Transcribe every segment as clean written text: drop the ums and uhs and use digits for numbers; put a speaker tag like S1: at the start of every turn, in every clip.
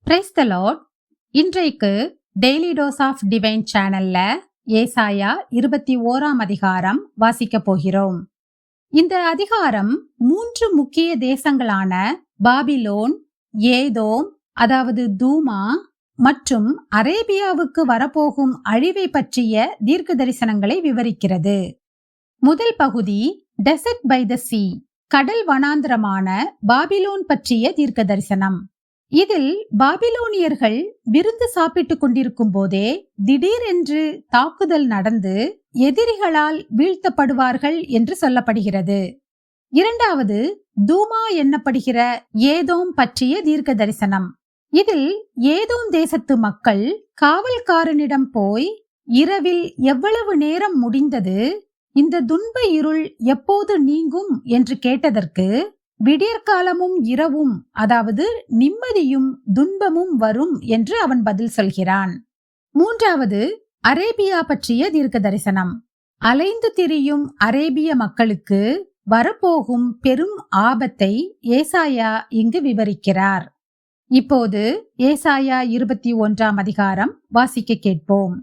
S1: Praise the Lord. இன்றைக்கு daily dose of divine சேனல்ல ஏசாயா 21ஆம் அதிகாரம் வாசிக்க போகிறோம். இந்த அதிகாரம் 3 முக்கிய தேசங்களான பாபிலோன், ஏதோம் அதாவது தூமா மற்றும் அரேபியாவுக்கு வரப்போகும் அழிவை பற்றிய தீர்க்க தரிசனங்களை விவரிக்கிறது. முதல் பகுதி டெசர்ட் பை த சீ, கடல் வனாந்திரமான பாபிலோன் பற்றிய தீர்க்க தரிசனம். இதில் பாபிலோனியர்கள் விருந்து சாப்பிட்டுக் கொண்டிருக்கும் போதே திடீரென்று தாக்குதல் நடந்து எதிரிகளால் வீழ்த்தப்படுவார்கள் என்று சொல்லப்படுகிறது. இரண்டாவது, தூமா எண்ணப்படுகிற ஏதோம் பற்றிய தீர்க்க தரிசனம். இதில் ஏதோம் தேசத்து மக்கள் காவல்காரனிடம் போய், இரவில் எவ்வளவு நேரம் முடிந்தது, இந்த துன்ப இருள் எப்போது நீங்கும் என்று கேட்டதற்கு, விடியற்காலமும் இரவும், அதாவது நிம்மதியும் துன்பமும் வரும் என்று அவன் பதில் சொல்கிறான். மூன்றாவது, அரேபியா பற்றிய தீர்க்க தரிசனம். அலைந்து திரியும் அரேபிய மக்களுக்கு வரப்போகும் பெரும் ஆபத்தை ஏசாயா இங்கு விவரிக்கிறார். இப்போது ஏசாயா 21ஆம் அதிகாரம் வாசிக்க கேட்போம்.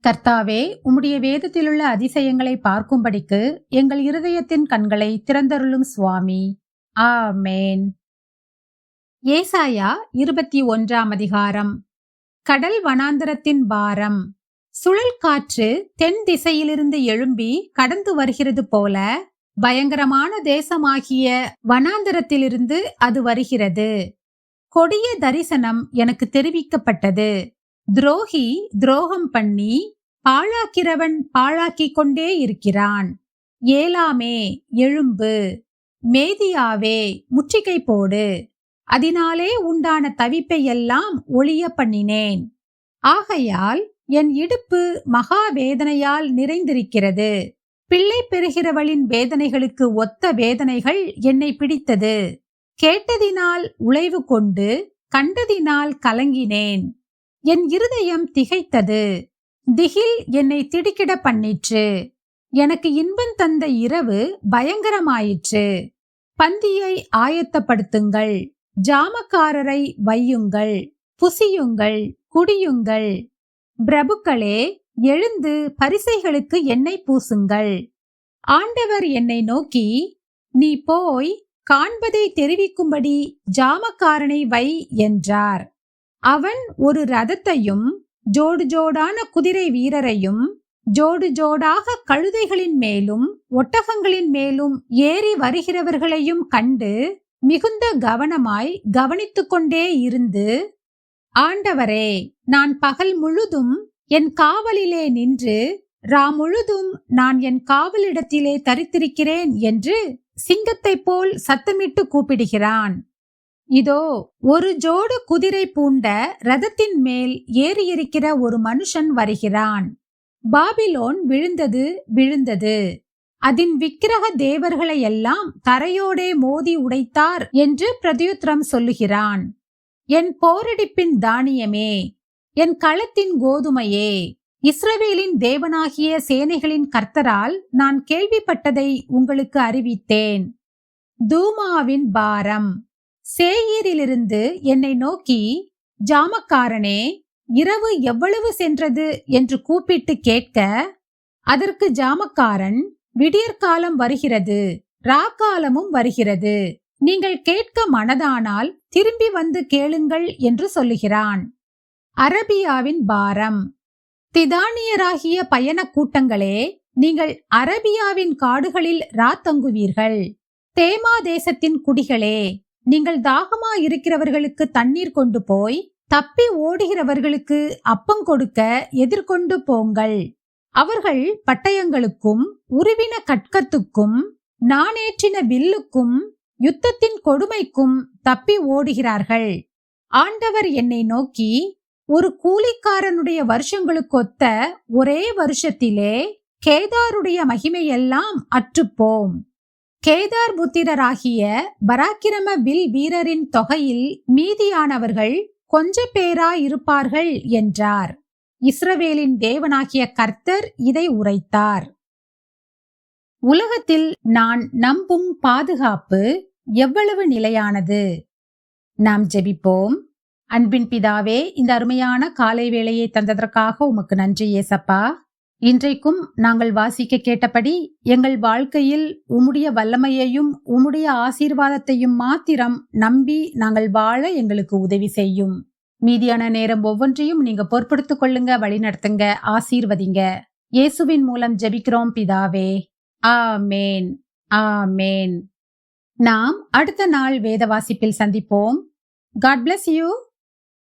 S1: கர்த்தாவே, உம்முடைய வேதத்திலுள்ள அதிசயங்களை பார்க்கும்படிக்கு எங்கள் இருதயத்தின் கண்களை திறந்தருளும் சுவாமி. ஆமேன். ஏசாயா 21ஆம் அதிகாரம். கடல் வனாந்தரத்தின் பாரம். சுழல் காற்று தென் திசையிலிருந்து எழும்பி கடந்து வருகிறது போல பயங்கரமான தேசமாகிய வனாந்தரத்திலிருந்து அது வருகிறது. கொடிய தரிசனம் எனக்கு தெரிவிக்கப்பட்டது. துரோகி துரோகம் பண்ணி பாழாக்கிறவன் பாழாக்கிக் கொண்டே இருக்கிறான். ஏலாமே எழும்பு, மேதியாவே முற்றுகை போடு, அதனாலே உண்டான தவிப்பை எல்லாம் ஒழிய பண்ணினேன். ஆகையால் என் இடுப்பு மகா வேதனையால் நிறைந்திருக்கிறது. பிள்ளை பெறுகிறவளின் வேதனைகளுக்கு ஒத்த வேதனைகள் என்னை பிடித்தது. கேட்டதினால் உழைவு கொண்டு கண்டதினால் கலங்கினேன். என் இருதயம் திகைத்தது. திகில் என்னை திடுக்கிட பண்ணிற்று. எனக்கு இன்பம் தந்த இரவு பயங்கரமாயிற்று. பந்தியை ஆயத்தப்படுத்துங்கள், ஜாமக்காரரை வையுங்கள், புசியுங்கள், குடியுங்கள். பிரபுக்களே, எழுந்து பரிசைகளுக்கு எண்ணெய் பூசுங்கள். ஆண்டவர் என்னை நோக்கி, நீ போய் காண்பதை தெரிவிக்கும்படி ஜாமக்காரனை வை என்றார். அவன் ஒரு ரதத்தையும் ஜோடு ஜோடான குதிரை வீரரையும் ஜோடு ஜோடாக கழுதைகளின் மேலும் ஒட்டகங்களின் மேலும் ஏறி வருகிறவர்களையும் கண்டு மிகுந்த கவனமாய் கவனித்துக் கொண்டே இருந்து, ஆண்டவரே, நான் பகல் முழுதும் என் காவலிலே நின்று முழுதும் நான் என் காவலிடத்திலே தரித்திருக்கிறேன் என்று சிங்கத்தைப் போல் சத்தமிட்டு கூப்பிடுகிறான். இதோ, ஒரு ஜோடு குதிரை பூண்ட ரதத்தின் மேல் ஏறியிருக்கிற ஒரு மனுஷன் வருகிறான். பாபிலோன் விழுந்தது விழுந்தது, அதன் விக்கிரக தேவர்களை எல்லாம் தரையோடே மோதி உடைத்தார் என்று பிரதியுத்தரம் சொல்லுகிறான். என் போரடிப்பின் தானியமே, என் களத்தின் கோதுமையே, இஸ்ரவேலின் தேவனாகிய சேனைகளின் கர்த்தரால் நான் கேள்விப்பட்டதை உங்களுக்கு அறிவித்தேன். தூமாவின் பாரம். சேயீரிலிருந்து என்னை நோக்கி, ஜாமக்காரனே, இரவு எவ்வளவு சென்றது என்று கூப்பிட்டு கேட்க, அதற்கு ஜாமக்காரன், விடியற்காலம் வருகிறது, ராக்காலமும் வருகிறது, நீங்கள் கேட்க மனதானால் திரும்பி வந்து கேளுங்கள் என்று சொல்லுகிறான். அரபியாவின் பாரம். திதானியராகிய பயண கூட்டங்களே, நீங்கள் அரபியாவின் காடுகளில் ராத்தங்குவீர்கள். தேமா தேசத்தின் குடிகளே, நீங்கள் தாகமாயிருக்கிறவர்களுக்கு தண்ணீர் கொண்டு போய் தப்பி ஓடுகிறவர்களுக்கு அப்பம் கொடுக்க எதிர்கொண்டு போங்கள். அவர்கள் பட்டயங்களுக்கும் உருவின கட்கத்துக்கும் நாணேற்றின வில்லுக்கும் யுத்தத்தின் கொடுமைக்கும் தப்பி ஓடுகிறார்கள். ஆண்டவர் என்னை நோக்கி, ஒரு கூலிக்காரனுடைய வருஷங்களுக்கொத்த ஒரே வருஷத்திலே கேதாருடைய மகிமையெல்லாம் அற்றுப்போம். கேதார் புத்திரராகிய பராக்கிரம வில் வீரரின் தொகையில் மீதியானவர்கள் கொஞ்ச பேராயிருப்பார்கள் என்றார். இஸ்ரவேலின் தேவனாகிய கர்த்தர் இதை உரைத்தார். உலகத்தில் நான் நம்பும் பாதுகாப்பு எவ்வளவு நிலையானது! நாம் ஜெபிப்போம். அன்பின் பிதாவே, இந்த அருமையான காலை வேளையை தந்ததற்காக உமக்கு நன்றி ஏசப்பா. இன்றைக்கும் நாங்கள் வாசிக்க கேட்டபடி எங்கள் வாழ்க்கையில் உம்முடைய வல்லமையையும் உம்முடைய ஆசீர்வாதத்தையும் மாத்திரம் நம்பி நாங்கள் வாழ எங்களுக்கு உதவி செய்யும். மீதியான நேரம் ஒவ்வொன்றையும் நீங்க பொறுப்படுத்திக் கொள்ளுங்க, வழிநடத்துங்க, ஆசீர்வதிங்க. இயேசுவின் மூலம் ஜெபிக்கிறோம் பிதாவே. ஆமேன், ஆமேன். நாம் அடுத்த நாள் வேத வாசிப்பில் சந்திப்போம். God bless you.